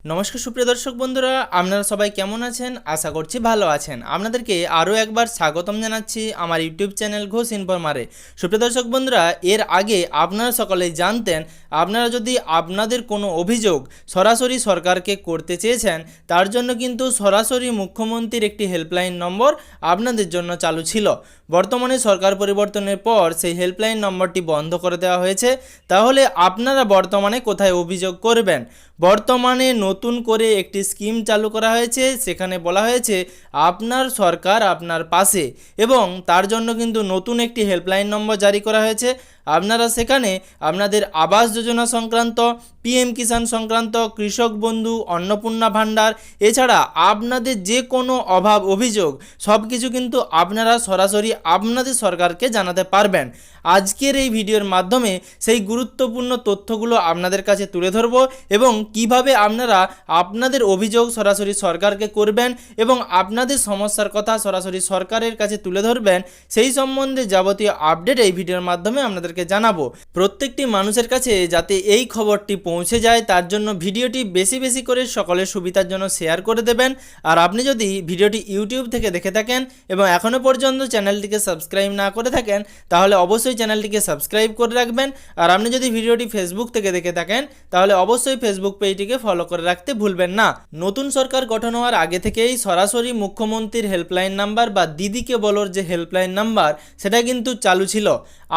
নমস্কার সুপ্রিয় দর্শক বন্ধুরা, আপনারা সবাই কেমন আছেন? আশা করছি ভালো আছেন। আপনাদেরকে আরও একবার স্বাগতম জানাচ্ছি আমার ইউটিউব চ্যানেল ঘোষ ইনফরমারে। সুপ্রিয় দর্শক বন্ধুরা, এর আগে আপনারা সকলেই জানতেন, আপনারা যদি আপনাদের কোনো অভিযোগ সরাসরি সরকারকে করতে চেয়েছেন, তার জন্য কিন্তু সরাসরি মুখ্যমন্ত্রীর একটি হেল্পলাইন নম্বর আপনাদের জন্য চালু ছিল। বর্তমানে সরকার পরিবর্তনের পর সেই হেল্পলাইন নম্বরটি বন্ধ করে দেওয়া হয়েছে। তাহলে আপনারা বর্তমানে কোথায় অভিযোগ করবেন? বর্তমানে নতুন করে একটি স্কিম চালু করা হয়েছে, সেখানে বলা হয়েছে আপনার সরকার আপনার পাশে, এবং তার জন্য কিন্তু নতুন একটি হেল্পলাইন নম্বর জারি করা হয়েছে। আপনারা সেখানে আপনাদের আবাস যোজনা সংক্রান্ত, পিএম কিষাণ সংক্রান্ত, কৃষক বন্ধু, অন্নপূর্ণা ভাণ্ডার, এছাড়া আপনাদের যে কোনো অভাব অভিযোগ সব কিছু কিন্তু আপনারা সরাসরি আপনাদের সরকারকে জানাতে পারবেন। আজকের এই ভিডিওর মাধ্যমে সেই গুরুত্বপূর্ণ তথ্যগুলো আপনাদের কাছে তুলে ধরব, এবং কিভাবে আপনারা আপনাদের অভিযোগ সরাসরি সরকারকে করবেন এবং আপনাদের সমস্যার কথা সরাসরি সরকারের কাছে তুলে ধরবেন, সেই সম্বন্ধে যাবতীয় আপডেট এই ভিডিওর মাধ্যমে আপনাদেরকে জানাবো। প্রত্যেকটি মানুষের কাছে যাতে এই খবরটি পৌঁছে যায়, তার জন্য ভিডিওটি বেশি বেশি করে সকলের সুবিধার জন্য শেয়ার করে দেবেন। আর আপনি যদি ভিডিওটি ইউটিউব থেকে দেখে থাকেন এবং এখনও পর্যন্ত চ্যানেলটিকে সাবস্ক্রাইব না করে থাকেন, তাহলে অবশ্যই চ্যানেলটিকে সাবস্ক্রাইব করে রাখবেন। আর আপনি যদি ভিডিওটি ফেসবুক থেকে দেখে থাকেন, তাহলে অবশ্যই ফেসবুক পেজটিকে ফলো করে রাখতে ভুলবেন না। নতুন সরকার গঠন হওয়ার আগে থেকেই সরাসরি মুখ্যমন্ত্রীর হেল্পলাইন নাম্বার বা দিদিকে বলোর যে হেল্পলাইন নাম্বার, সেটা কিন্তু চালু ছিল।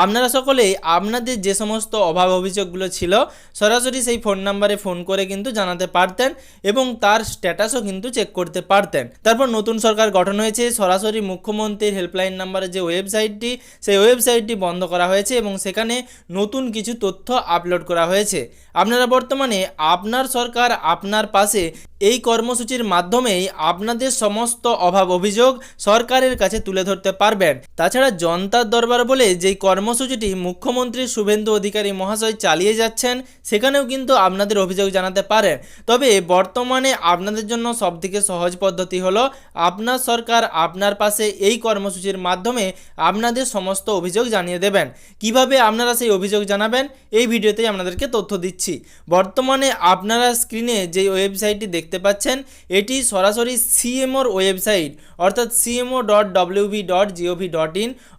আপনারা সকলেই আপনাদের যে সমস্ত অভাব অভিযোগগুলো ছিল সরাসরি সেই ফোন নাম্বারে ফোন করে কিন্তু জানাতে পারতেন এবং তার স্ট্যাটাসও কিন্তু চেক করতে পারতেন। তারপর নতুন সরকার গঠন হয়েছে, সরাসরি মুখ্যমন্ত্রীর হেল্পলাইন নাম্বারের যে ওয়েবসাইটটি, সেই ওয়েবসাইটটি বন্ধ করা হয়েছে এবং সেখানে নতুন কিছু তথ্য আপলোড করা হয়েছে। আপনারা বর্তমানে আপনার সরকার আপনার পাশে এই কর্মসূচির মাধ্যমেই আপনাদের সমস্ত অভাব অভিযোগ সরকারের কাছে তুলে ধরতে পারবেন। তাছাড়া জনতার দরবার বলে যেই কর্মসূচিটি মুখ্যমন্ত্রী শুভেন্দু অধিকারী মহাশয় চালিয়ে যাচ্ছেন, সেখানেও কিন্তু আপনাদের অভিযোগ জানাতে পারেন। তবে বর্তমানে আপনাদের জন্য সবথেকে সহজ পদ্ধতি হলো আপনার সরকার আপনার পাশে এই কর্মসূচির মাধ্যমে আপনাদের সমস্ত অভিযোগ জানিয়ে দেবেন। কিভাবে আপনারা সেই অভিযোগ জানাবেন, এই ভিডিওতেই আপনাদেরকে তথ্য দিচ্ছি। বর্তমানে আপনারা স্ক্রিনে যে ওয়েবসাইটটি দেখতে পাচ্ছেন, এটি সরাসরি সিএমওর ওয়েবসাইট, অর্থাৎ cmo.wb.gov.in,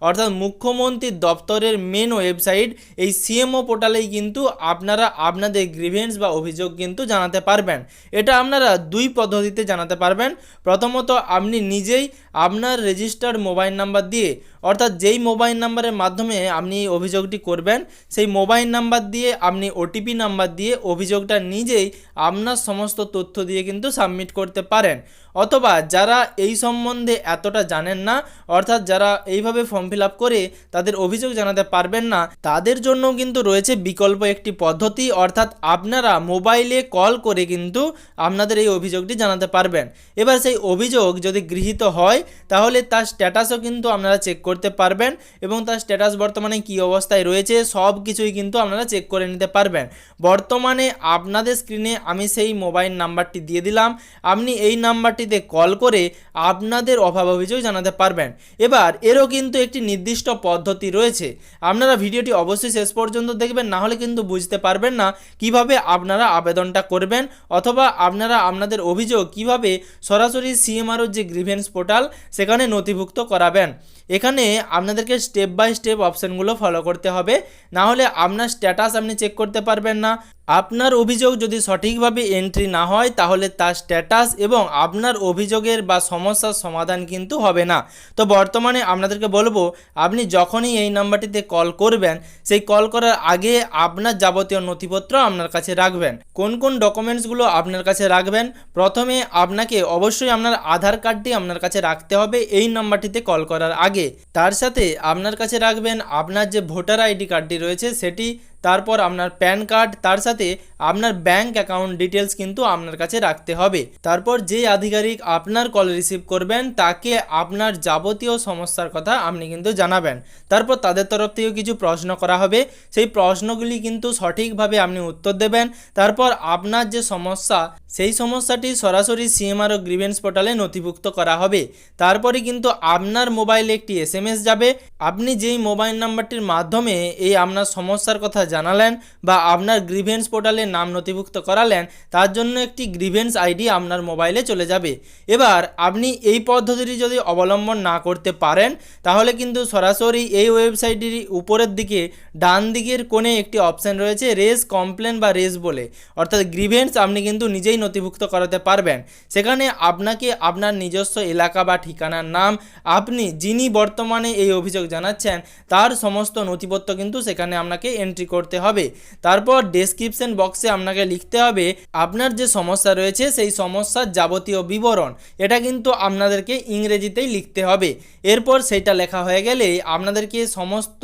অর্থাৎ মুখ্যমন্ত্রীর দপ্তরের মেন ওয়েবসাইট। এই সিএমও পোর্টালেই কিন্তু আপনারা আপনাদের গ্রিভেন্স বা অভিযোগ কিন্তু জানাতে পারবেন। এটা আপনারা দুই পদ্ধতিতে জানাতে পারবেন। প্রথমত, আপনি নিজেই আপনার রেজিস্টার্ড মোবাইল নাম্বার দিয়ে, অর্থাৎ যেই মোবাইল নাম্বারের মাধ্যমে আপনি অভিযোগটি করবেন, সেই মোবাইল নাম্বার দিয়ে আপনি ওটিপি নাম্বার দিয়ে অভিযোগটা নিজেই আপনার সমস্ত তথ্য দিয়ে কিন্তু সাবমিট করতে পারেন। অথবা যারা এই সম্বন্ধে এতটা জানেন না, অর্থাৎ যারা এইভাবে ফর্ম ফিল আপ করে তাদের অভিযোগ জানাতে পারবেন না, তাদের জন্য কিন্তু রয়েছে বিকল্প একটি পদ্ধতি, অর্থাৎ আপনারা মোবাইলে কল করে কিন্তু আপনাদের এই অভিযোগটি জানাতে পারবেন। এবার সেই অভিযোগ যদি গৃহীত হয়, তাহলে তার স্ট্যাটাসও কিন্তু আপনারা চেক করতে পারবেন এবং তার স্ট্যাটাস বর্তমানে কী অবস্থায় রয়েছে সব কিছুই কিন্তু আপনারা চেক করে নিতে পারবেন। বর্তমানে আপনাদের স্ক্রিনে আমি সেই মোবাইল নাম্বারটি দিয়ে দিলাম, আপনি এই নাম্বারটিতে কল করে আপনাদের অভাব অভিযোগ জানাতে পারবেন। এবার এরও কিন্তু একটি নির্দিষ্ট পদ্ধতি রয়েছে, আপনারা ভিডিওটি অবশ্যই শেষ পর্যন্ত দেখবেন, না হলে কিন্তু বুঝতে পারবেন না কিভাবে আপনারা আবেদনটা করবেন, অথবা আপনারা আপনাদের অভিযোগ কিভাবে সরাসরি সিএমআরওর যে গ্রিভেন্স পোর্টাল সেখানে নথিভুক্ত করাবেন। এখানে আপনাদেরকে স্টেপ বাই স্টেপ অপশানগুলো ফলো করতে হবে, না হলে আপনার স্ট্যাটাস আপনি চেক করতে পারবেন না। আপনার অভিযোগ যদি সঠিকভাবে এন্ট্রি না হয়, তাহলে তার স্ট্যাটাস এবং আপনার অভিযোগের বা সমস্যার সমাধান কিন্তু হবে না। তো বর্তমানে আপনাদেরকে বলবো, আপনি যখনই এই নাম্বারটিতে কল করবেন, সেই কল করার আগে আপনার যাবতীয় নথিপত্র আপনার কাছে রাখবেন। কোন কোন ডকুমেন্টসগুলো আপনার কাছে রাখবেন? প্রথমে আপনাকে অবশ্যই আপনার আধার কার্ডটি আপনার কাছে রাখতে হবে এই নাম্বারটিতে কল করার আগে। তার সাথে আপনার কাছে রাখবেন আপনার যে ভোটার আইডি কার্ডটি রয়েছে সেটি, তারপর আপনার প্যান কার্ড, তার সাথে আপনার ব্যাংক অ্যাকাউন্ট ডিটেলস কিন্তু আপনার কাছে রাখতে হবে। তারপর যে আধিকারিক আপনার কল রিসিভ করবেন, তাকে আপনার যাবতীয় সমস্যার কথা আপনি কিন্তু জানাবেন। তারপর তাদের তরফ থেকে কিছু প্রশ্ন করা হবে, সেই প্রশ্নগুলি কিন্তু সঠিকভাবে আপনি উত্তর দেবেন। তারপর আপনার যে সমস্যা, সেই সমস্যাটি সরাসরি সিএমআরও গ্রিভেন্স পোর্টালে নথিভুক্ত করা হবে। তারপরে কিন্তু আপনার মোবাইলে একটি এসএমএস যাবে। আপনি যেই মোবাইল নাম্বারটির মাধ্যমে এই আপনার সমস্যার কথা জানালেন বা আপনার গ্রিভেন্স পোর্টালে নাম নথিভুক্ত করালেন, তার জন্য একটি গ্রিভেন্স আইডি আপনার মোবাইলে চলে যাবে। এবার আপনি এই পদ্ধতিটি যদি অবলম্বন না করতে পারেন তাহলে কিন্তু সরাসরি এই ওয়েবসাইটটির উপরের দিকে ডান দিকের কোণে একটি অপশান রয়েছে রেজ কমপ্লেন বা রেজ বলে, অর্থাৎ গ্রিভেন্স আপনি কিন্তু নিজেই নথিভুক্ত করাতে পারবেন। সেখানে আপনাকে আপনার নিজস্ব এলাকা বা ঠিকানার নাম, আপনি যিনি বর্তমানে এই অভিযোগ জানাচ্ছেন তার সমস্ত নথিপত্র কিন্তু সেখানে আপনাকে এন্ট্রি করতে হবে। তারপর ডেসক্রিপশন বক্সে আপনাকে লিখতে হবে আপনার যে সমস্যা রয়েছে সেই সমস্যার যাবতীয় বিবরণ। এটা কিন্তু আপনাদেরকে ইংরেজিতেই লিখতে হবে। এরপর সেইটা লেখা হয়ে গেলে আপনাদেরকে সমস্ত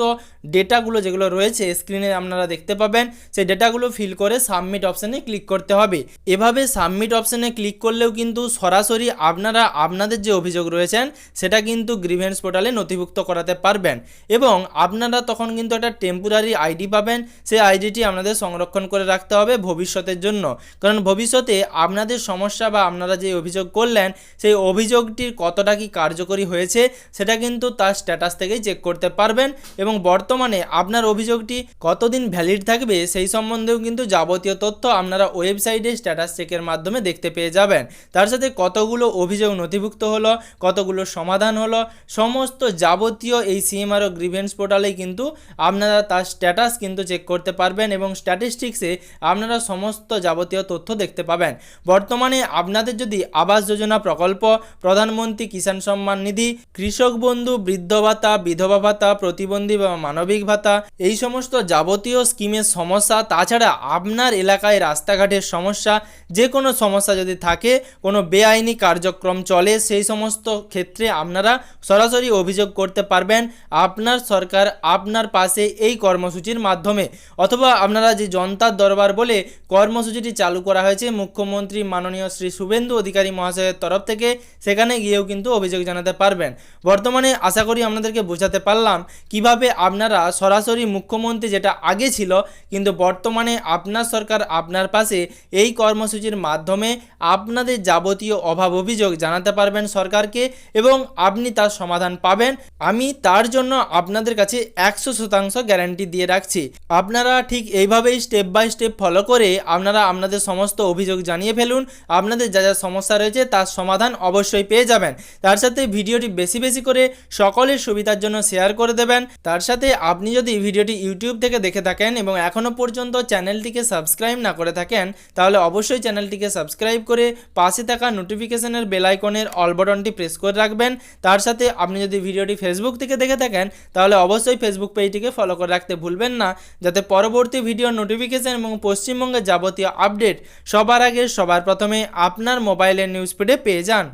ডেটাগুলো যেগুলো রয়েছে স্ক্রিনে আপনারা দেখতে পাবেন, সেই ডেটাগুলো ফিল করে সাবমিট অপশানে ক্লিক করতে হবে। এভাবে সাবমিট অপশানে ক্লিক করলেও কিন্তু সরাসরি আপনারা আপনাদের যে অভিযোগ রয়েছেন সেটা কিন্তু গ্রিভেন্স পোর্টালে নথিভুক্ত করাতে পারবেন এবং আপনারা তখন কিন্তু একটা টেম্পোরারি আইডি পাবেন। সেই আইডিটি আপনাদের সংরক্ষণ করে রাখতে হবে ভবিষ্যতের জন্য, কারণ ভবিষ্যতে আপনাদের সমস্যা বা আপনারা যে অভিযোগ করলেন সেই অভিযোগটির কতটা কি কার্যকরী হয়েছে সেটা কিন্তু তার স্ট্যাটাস থেকেই চেক করতে পারবেন এবং বর্তমানে আপনার অভিযোগটি কতদিন ভ্যালিড থাকবে সেই সম্বন্ধেও কিন্তু যাবতীয় তথ্য আপনারা ওয়েবসাইটে স্ট্যাটাস চেকের মাধ্যমে দেখতে পেয়ে যাবেন। তার সাথে কতগুলো অভিযোগ নথিভুক্ত হলো, কতগুলো সমাধান হলো, সমস্ত যাবতীয় এই সিএমআরও গ্রিভেন্স পোর্টালেই কিন্তু আপনারা তার স্ট্যাটাস কিন্তু চেক করতে পারবেন এবং স্ট্যাটিস্টিক্সে আপনারা সমস্ত যাবতীয় তথ্য দেখতে পাবেন। বর্তমানে আপনাদের যদি আবাস যোজনা প্রকল্প, প্রধানমন্ত্রী কিষাণ সম্মান নিধি, কৃষক বন্ধু, বৃদ্ধ ভাতা, বিধবা ভাতা, প্রতিবন্ধী বা মানবিক ভাতা, এই সমস্ত যাবতীয় স্কিমের সমস্যা, তাছাড়া আপনার এলাকায় রাস্তাঘাটের সমস্যা, যে কোনো সমস্যা যদি থাকে, কোনো বেআইনি কার্যক্রম চলে, সেই সমস্ত ক্ষেত্রে আপনারা সরাসরি অভিযোগ করতে পারবেন আপনার সরকার আপনার পাশে এই কর্মসূচির মাধ্যমে। অথবা আপনারা যে জনতার দরবার বলে কর্মসূচিটি চালু করা হয়েছে মুখ্যমন্ত্রী মাননীয় শ্রী শুভেন্দু অধিকারী মহাশয়ের তরফ থেকে, সেখানে গিয়েও কিন্তু অভিযোগ জানাতে পারবেন। বর্তমানে আশা করি আপনাদেরকে বোঝাতে পারলাম কিভাবে আপনারা সরাসরি মুখ্যমন্ত্রী যেটা আগে ছিল কিন্তু বর্তমানে আপনার সরকার আপনার পাশে এই কর্মসূচির মাধ্যমে আপনাদের যাবতীয় অভাব অভিযোগ জানাতে পারবেন সরকারকে এবং আপনি তার সমাধান পাবেন। আমি তার জন্য আপনাদের কাছে 100% গ্যারান্টি দিয়ে রাখছি। আপনারা ঠিক এইভাবেই স্টেপ বাই স্টেপ ফলো করে আপনারা আপনাদের সমস্ত অভিযোগ জানিয়ে ফেলুন। আপনাদের যা যা সমস্যা রয়েছে তার সমাধান অবশ্যই পেয়ে যাবেন। তার সাথে ভিডিওটি বেশি বেশি করে সকলের সুবিধার জন্য শেয়ার করে দেবেন। তার সাথে আপনি যদি ভিডিওটি ইউটিউব থেকে দেখে থাকেন এবং এখনও পর্যন্ত চ্যানেলটিকে সাবস্ক্রাইব না করে থাকেন তাহলে অবশ্যই চ্যানেলটিকে সাবস্ক্রাইব করে পাশে থাকা নোটিফিকেশনের বেল আইকনের অল বাটনটি প্রেস করে রাখবেন। তার সাথে আপনি যদি ভিডিওটি ফেসবুক থেকে দেখে থাকেন তাহলে অবশ্যই ফেসবুক পেজটিকে ফলো করে রাখতে ভুলবেন না, যাতে পরবর্তী ভিডিওর নোটিফিকেশন এবং পশ্চিমবঙ্গের যাবতীয় আপডেট সবার আগে সবার প্রথমে আপনার মোবাইলের নিউজ ফিডে পেয়ে যান।